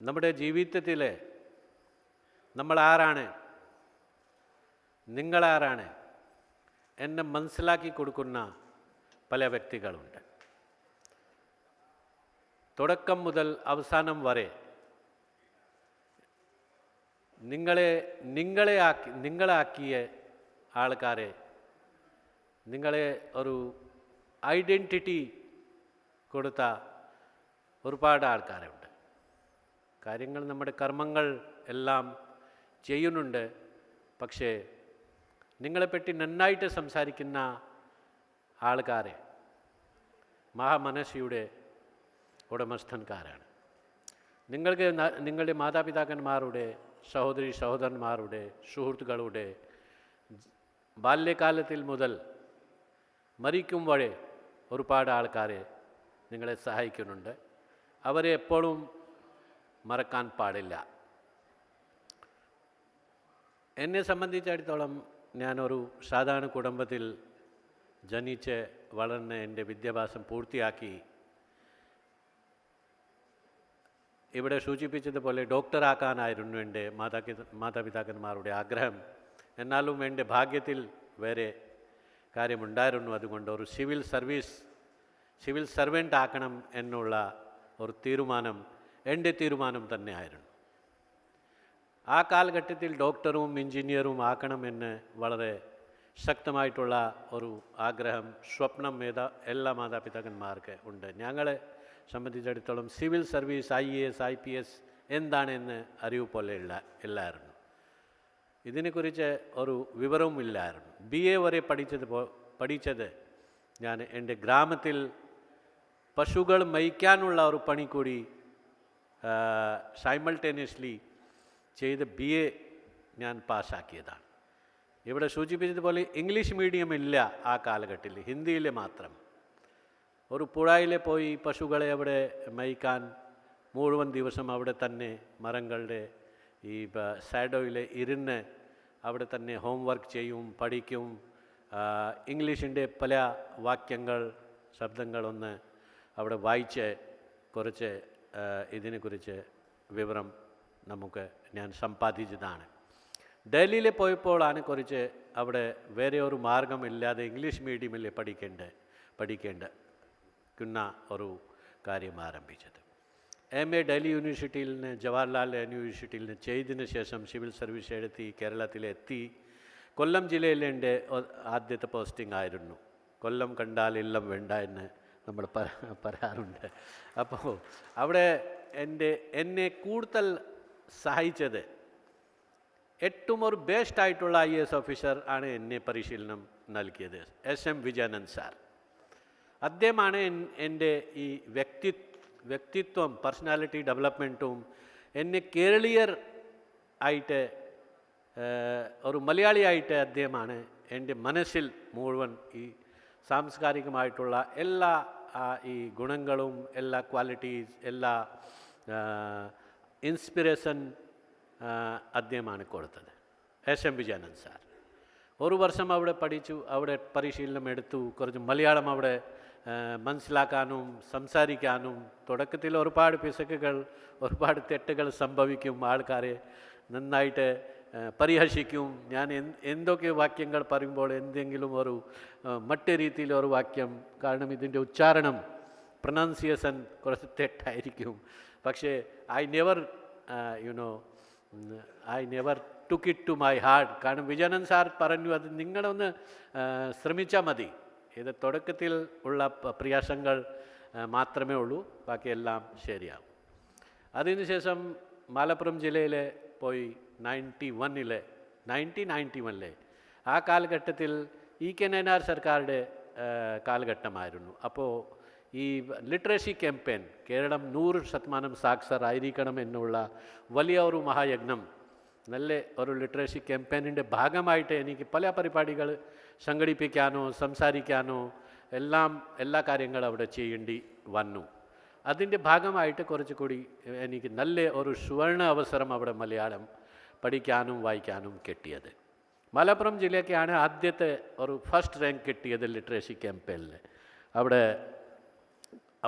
നമ്മുടെ ജീവിതത്തിൽ നമ്മളാരാണ്, നിങ്ങളാരാണ് എന്നെ മനസ്സിലാക്കി കൊടുക്കുന്ന പല വ്യക്തികളുണ്ട്. തുടക്കം മുതൽ അവസാനം വരെ നിങ്ങളാക്കിയ ആൾക്കാരെ, നിങ്ങളെ ഒരു ഐഡൻറ്റിറ്റി കൊടുത്ത ഒരുപാട് ആൾക്കാരുണ്ട്. കാര്യങ്ങൾ, നമ്മുടെ കർമ്മങ്ങൾ എല്ലാം ചെയ്യുന്നുണ്ട്. പക്ഷേ നിങ്ങളെപ്പറ്റി നന്നായിട്ട് സംസാരിക്കുന്ന ആൾക്കാരെ മഹാമനസ്സിയുടെ ഉടമസ്ഥൻകാരാണ്. നിങ്ങളുടെ മാതാപിതാക്കന്മാരുടെ, സഹോദരി സഹോദരന്മാരുടെ, സുഹൃത്തുക്കളുടെ ബാല്യകാലത്തിൽ മുതൽ മരിക്കും വരെ ഒരുപാട് ആൾക്കാരെ നിങ്ങളെ സഹായിക്കുന്നുണ്ട്. അവരെ എപ്പോഴും മറക്കാൻ പാടില്ല. എന്നെ സംബന്ധിച്ചിടത്തോളം ഞാനൊരു സാധാരണ കുടുംബത്തിൽ ജനിച്ച് വളർന്ന് എൻ്റെ വിദ്യാഭ്യാസം പൂർത്തിയാക്കി ഇവിടെ സൂചിപ്പിച്ചതുപോലെ ഡോക്ടറാക്കാനായിരുന്നു എൻ്റെ മാതാപിതാക്കന്മാരുടെ ആഗ്രഹം. എന്നാലും എൻ്റെ ഭാഗ്യത്തിൽ വേറെ കാര്യമുണ്ടായിരുന്നു. അതുകൊണ്ട് ഒരു സിവിൽ സർവൻ്റ് ആക്കണം എന്നുള്ള ഒരു തീരുമാനം എൻ്റെ തീരുമാനം തന്നെയായിരുന്നു. ആ കാലഘട്ടത്തിൽ ഡോക്ടറും എഞ്ചിനീയറും ആക്കണമെന്ന് വളരെ ശക്തമായിട്ടുള്ള ഒരു ആഗ്രഹം, സ്വപ്നം എല്ലാ മാതാപിതാക്കന്മാർക്ക് ഉണ്ട്. ഞങ്ങളെ സംബന്ധിച്ചിടത്തോളം സിവിൽ സർവീസ്, IAS, IPS എന്താണെന്ന് അറിവ് പോലെ ഇല്ലായിരുന്നു. ഇതിനെക്കുറിച്ച് ഒരു വിവരവും ഇല്ലായിരുന്നു. BA വരെ പഠിച്ചത് ഞാൻ എൻ്റെ ഗ്രാമത്തിൽ പശുക്കൾ മേയ്ക്കാനുള്ള ഒരു പണി കൂടി സൈമൾട്ടേനിയസ്ലി ചെയ്ത് BA ഞാൻ പാസ്സാക്കിയതാണ്. ഇവിടെ സൂചിപ്പിച്ചതുപോലെ ഇംഗ്ലീഷ് മീഡിയം ഇല്ല ആ കാലഘട്ടത്തിൽ, ഹിന്ദിയിൽ മാത്രം. ഒരു പുഴയിൽ പോയി പശുക്കളെ അവിടെ മേയ്ക്കാൻ മുഴുവൻ ദിവസം അവിടെ തന്നെ മരങ്ങളുടെ ഈ ഷാഡോയിൽ ഇരുന്ന് അവിടെ തന്നെ ഹോംവർക്ക് ചെയ്യും, പഠിക്കും. ഇംഗ്ലീഷിൻ്റെ പല വാക്യങ്ങൾ, ശബ്ദങ്ങളൊന്ന് അവിടെ വായിച്ച് കുറച്ച് ഇതിനെക്കുറിച്ച് വിവരം ഞാൻ സമ്പാദിച്ചതാണ്. ഡൽഹിയിൽ പോയപ്പോഴാണ് കുറച്ച് അവിടെ വേറെ ഒരു മാർഗമില്ലാതെ ഇംഗ്ലീഷ് മീഡിയമിൽ പഠിക്കേണ്ട ഒരു കാര്യം ആരംഭിച്ചത്. MA ഡൽഹി യൂണിവേഴ്സിറ്റിയിൽ നിന്ന്, ജവഹർലാൽ യൂണിവേഴ്സിറ്റിയിൽ നിന്ന് ചെയ്തതിന് ശേഷം സിവിൽ സർവീസ് എഴുതി കേരളത്തിലെത്തി. കൊല്ലം ജില്ലയിൽ എൻ്റെ ആദ്യത്തെ പോസ്റ്റിംഗ് ആയിരുന്നു. കൊല്ലം കണ്ടാൽ ഇല്ലം വേണ്ട എന്ന് നമ്മൾ പറയാറുണ്ട്. അപ്പോൾ അവിടെ എന്നെ കൂടുതൽ സഹായിച്ചത് ഏറ്റവും ഒരു ബെസ്റ്റ് ആയിട്ടുള്ള IAS ഓഫീസർ ആണ് എന്നെ പരിശീലനം നൽകിയത്, SM വിജയാനന്ദ് സാർ. അദ്ദേഹമാണ് എൻ്റെ ഈ വ്യക്തിത്വം, പേഴ്സണാലിറ്റി ഡെവലപ്മെൻറ്റും എന്നെ കേരളീയർ ആയിട്ട്, ഒരു മലയാളിയായിട്ട് അദ്ദേഹമാണ് എൻ്റെ മനസ്സിൽ മുഴുവൻ ഈ സാംസ്കാരികമായിട്ടുള്ള എല്ലാ ഈ ഗുണങ്ങളും, എല്ലാ ക്വാളിറ്റീസ്, എല്ലാ ഇൻസ്പിറേഷൻ അദ്ദേഹമാണ് കൊടുത്തത്, SM വിജയാനന്ദ് സാർ. ഒരു വർഷം അവിടെ പഠിച്ചു, അവിടെ പരിശീലനം എടുത്തു. കുറച്ച് മലയാളം അവിടെ മനസ്സിലാക്കാനും സംസാരിക്കാനും. തുടക്കത്തിൽ ഒരുപാട് പിശകുകൾ, ഒരുപാട് തെറ്റുകൾ സംഭവിക്കും. ആൾക്കാരെ നന്നായിട്ട് പരിഹസിക്കും. ഞാൻ എന്തൊക്കെ വാക്യങ്ങൾ പറയുമ്പോൾ എന്തെങ്കിലും ഒരു മറ്റു രീതിയിലൊരു വാക്യം, കാരണം ഇതിൻ്റെ ഉച്ചാരണം, പ്രൊനൗൺസിയേഷൻ കുറച്ച് തെറ്റായിരിക്കും. പക്ഷേ I never took it to my heart. കാരണം വിജയാനന്ദ് സാർ പറഞ്ഞു, അത് നിങ്ങളൊന്ന് ശ്രമിച്ചാൽ മതി. ഇത് തുടക്കത്തിൽ ഉള്ള പ്രയാസങ്ങൾ മാത്രമേ ഉള്ളൂ, ബാക്കിയെല്ലാം ശരിയാവും. അതിനുശേഷം മലപ്പുറം ജില്ലയിൽ പോയി 1991 ആ കാലഘട്ടത്തിൽ EK നയനാർ സർക്കാരുടെ കാലഘട്ടമായിരുന്നു. അപ്പോൾ ഈ ലിറ്ററസി ക്യാമ്പയിൻ, കേരളം 100% സാക്ഷരരായിരിക്കണം എന്നുള്ള വലിയ ഒരു മഹായജ്ഞം, നല്ല ഒരു ലിറ്ററസി ക്യാമ്പയിനിൻ്റെ ഭാഗമായിട്ട് എനിക്ക് പല പരിപാടികൾ സംഘടിപ്പിക്കാനോ സംസാരിക്കാനോ എല്ലാ കാര്യങ്ങളും അവിടെ ചെയ്യേണ്ടി വന്നു. അതിൻ്റെ ഭാഗമായിട്ട് കുറച്ചുകൂടി എനിക്ക് നല്ല ഒരു സുവർണ അവസരം അവിടെ മലയാളം പഠിക്കാനും വായിക്കാനും കിട്ടിയത്. മലപ്പുറം ജില്ലയ്ക്കാണ് ആദ്യത്തെ ഒരു ഫസ്റ്റ് റാങ്ക് കിട്ടിയത് ലിറ്ററസി ക്യാമ്പയിനിൽ അവിടെ.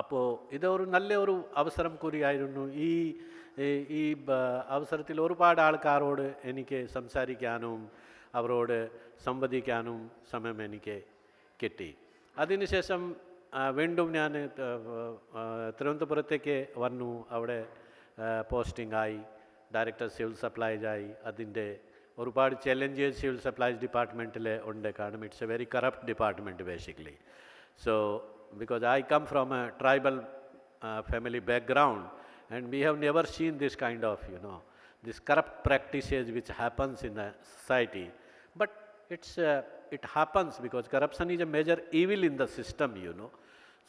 അപ്പോൾ ഇതൊരു നല്ല ഒരു അവസരം കൂടിയായിരുന്നു. ഈ ഈ അവസരത്തിൽ ഒരുപാട് ആൾക്കാരോട് എനിക്ക് സംസാരിക്കാനും അവരോട് സംവദിക്കാനും സമയം എനിക്ക് കിട്ടി. അതിനുശേഷം വീണ്ടും ഞാൻ തിരുവനന്തപുരത്തേക്ക് വന്നു. അവിടെ പോസ്റ്റിംഗ് ആയി, ഡയറക്ടർ സിവിൽ സപ്ലൈസ് ആയി. അതിൻ്റെ ഒരുപാട് ചലഞ്ചസ് സിവിൽ സപ്ലൈസ് ഡിപ്പാർട്ട്മെൻറ്റിൽ ഉണ്ട്. കാരണം it's A very corrupt department basically. So because I come from a tribal family background, and we have never seen this kind of, this corrupt practices which happens in the society. But it happens because corruption is a major evil in the system,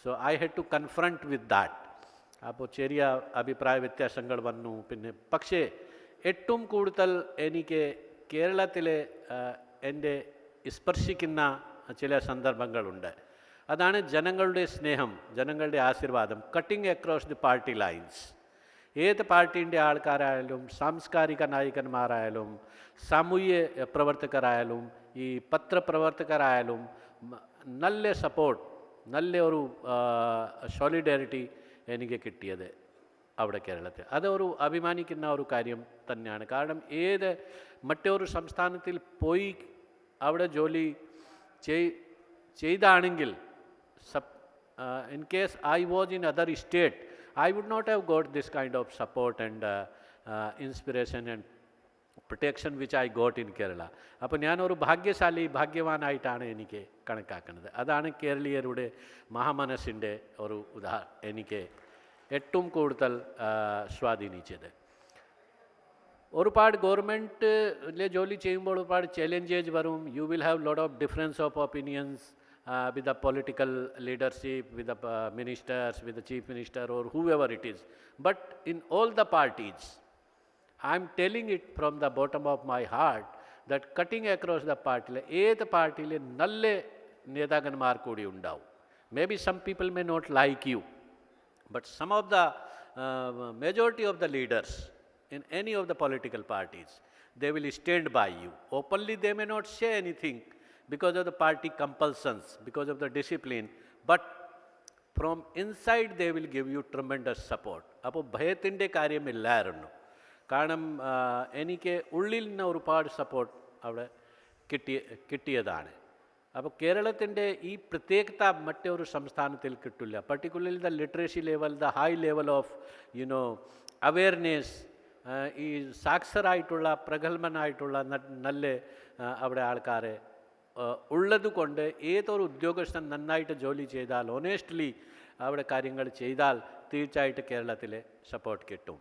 So I had to confront with that. അപ്പോൾ ചെറിയ അഭിപ്രായ വ്യത്യാസങ്ങൾ വന്നു. പിന്നെ പക്ഷേ ഏറ്റവും കൂടുതൽ എനിക്ക് കേരളത്തിലെ എൻ്റെ സ്പർശിക്കുന്ന ചില സന്ദർഭങ്ങളുണ്ട്. അതാണ് ജനങ്ങളുടെ സ്നേഹം, ജനങ്ങളുടെ ആശീർവാദം. Cutting across the party lines. ഏത് പാർട്ടീൻ്റെ ആൾക്കാരായാലും, സാംസ്കാരിക നായകന്മാരായാലും, സാമൂഹ്യ പ്രവർത്തകരായാലും, ഈ പത്രപ്രവർത്തകരായാലും നല്ല സപ്പോർട്ട്, നല്ല ഒരു സോളിഡാരിറ്റി എനിക്ക് കിട്ടിയത് അവിടെ കേരളത്തിൽ. അതൊരു അഭിമാനിക്കുന്ന ഒരു കാര്യം തന്നെയാണ്. കാരണം ഏത് മറ്റൊരു സംസ്ഥാനത്തിൽ പോയി അവിടെ ജോലി ചെയ്താണെങ്കിൽ, in case I was in other state, I would not have got this kind of support and inspiration and protection which I got in Kerala. അപ്പോൾ ഞാനൊരു ഭാഗ്യവാനായിട്ടാണ് എനിക്ക് കണക്കാക്കുന്നത്. അതാണ് കേരളീയരുടെ മഹാമനസ്സിൻ്റെ ഒരു എനിക്ക് ഏറ്റവും കൂടുതൽ സ്വാധീനിച്ചത്. ഒരുപാട് ഗവൺമെൻറ്റിലെ ജോലി ചെയ്യുമ്പോൾ ഒരുപാട് ചലഞ്ചസ് വരും. You will have lot of difference of opinions with the political leadership, with the ministers, with the chief minister or whoever it is. But in all the parties, I am telling it from the bottom of my heart that cutting across the party, ഏത് പാർട്ടിയിലെ നല്ല നേതാക്കന്മാർ കൂടി ഉണ്ടാവും. Maybe some people may not like you, but some of the majority of the leaders in any of the political parties, they will stand by you. Openly they may not say anything because of the party compulsions, because of the discipline, but from inside they will give you tremendous support. അപ്പോൾ ഭയത്തിൻ്റെ കാര്യമില്ലായിരുന്നു. കാരണം എനിക്ക് ഉള്ളിൽ നിന്ന് ഒരുപാട് support അവിടെ കിട്ടിയതാണ്. അപ്പോൾ കേരളത്തിൻ്റെ ഈ പ്രത്യേകത മറ്റൊരു സംസ്ഥാനത്തിൽ കിട്ടില്ല. Particularly the literacy level, the high level of awareness, ഈ സാക്ഷരായിട്ടുള്ള പ്രഗത്ഭനായിട്ടുള്ള നല്ല അവിടെ ആൾക്കാരെ ഉള്ളതുകൊണ്ട് ഏതൊരു ഉദ്യോഗസ്ഥൻ നന്നായിട്ട് ജോലി ചെയ്താൽ, ഓണസ്റ്റ്ലി അവിടെ കാര്യങ്ങൾ ചെയ്താൽ തീർച്ചയായിട്ടും കേരളത്തിലെ സപ്പോർട്ട് കിട്ടും.